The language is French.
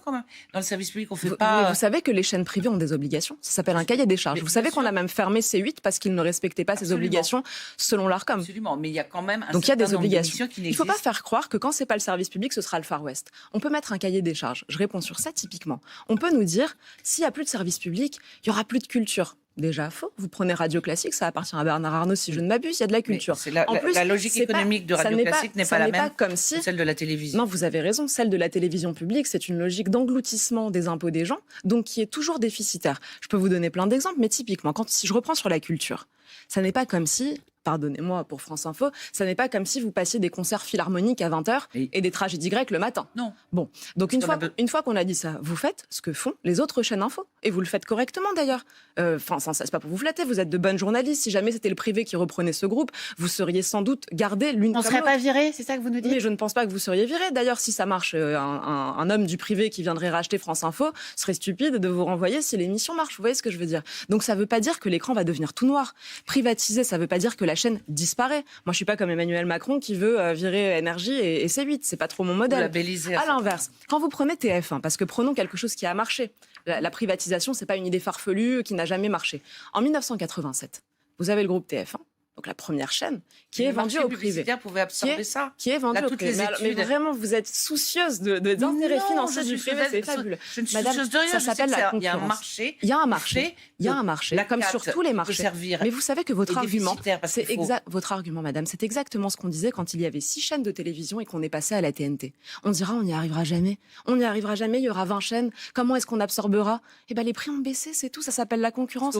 quand même. Dans le service public, on fait Vous pas... savez que les chaînes privées ont des obligations. Ça s'appelle un cahier des charges. Mais Vous bien savez qu'on sûr. a même fermé C8 parce qu'ils ne respectaient pas ces Absolument. obligations selon l'Arcom. Absolument, mais il y a quand même un Donc il y a certain des nombre obligations. d'émissions qui Il ne faut n'existent. pas faire croire que quand c'est pas le service public, ce sera le Far West. On peut mettre un cahier des charges. Je réponds sur ça typiquement. On peut nous dire, s'il n'y a plus de service public, il y aura plus de culture. Déjà faux. Vous prenez Radio Classique, ça appartient à Bernard Arnault, si je ne m'abuse, il y a de la culture. En plus, la logique c'est économique de Radio Classique n'est pas la même comme si... que celle de la télévision. Non, vous avez raison. Celle de la télévision publique, c'est une logique d'engloutissement des impôts des gens, donc qui est toujours déficitaire. Je peux vous donner plein d'exemples, mais typiquement, si je reprends sur la culture, ça n'est pas comme si... Pardonnez-moi pour France Info, ça n'est pas comme si vous passiez des concerts philharmoniques à 20h et des tragédies grecques le matin. Non. Bon, donc une fois qu'on a dit ça, vous faites ce que font les autres chaînes info. Et vous le faites correctement d'ailleurs. Enfin, ça c'est pas pour vous flatter, vous êtes de bonnes journalistes. Si jamais c'était le privé qui reprenait ce groupe, vous seriez sans doute gardés l'une comme On l'autre. serait pas viré, c'est ça que vous nous dites? Mais je ne pense pas que vous seriez viré. D'ailleurs, si ça marche, un homme du privé qui viendrait racheter France Info serait stupide de vous renvoyer si l'émission marche. Vous voyez ce que je veux dire? Donc ça veut pas dire que l'écran va devenir tout noir. Privatiser, ça veut pas dire que la chaîne disparaît. Moi, je suis pas comme Emmanuel Macron qui veut virer Énergie et C8. C'est pas trop mon modèle. À l'inverse, quand vous prenez TF1, parce que prenons quelque chose qui a marché. La privatisation, c'est pas une idée farfelue qui n'a jamais marché. En 1987, vous avez le groupe TF1. Donc la première chaîne, qui est vendue au privé. Pouvait absorber ça. Qui est vendue au privé. Mais vraiment, vous êtes soucieuse d'intérêts financiers du privé, c'est fabuleux. Je ne suis soucieuse de rien. Ça s'appelle la concurrence. Il y a un marché. Il y a un marché. Il y a un marché, comme sur tous les marchés. Mais vous savez que votre argument, votre argument, madame, c'est exactement ce qu'on disait quand il y avait 6 chaînes de télévision et qu'on est passé à la TNT. On dira, on n'y arrivera jamais. On n'y arrivera jamais, il y aura 20 chaînes. Comment est-ce qu'on absorbera? Eh ben, les prix ont baissé, c'est tout. Ça s'appelle la concurrence.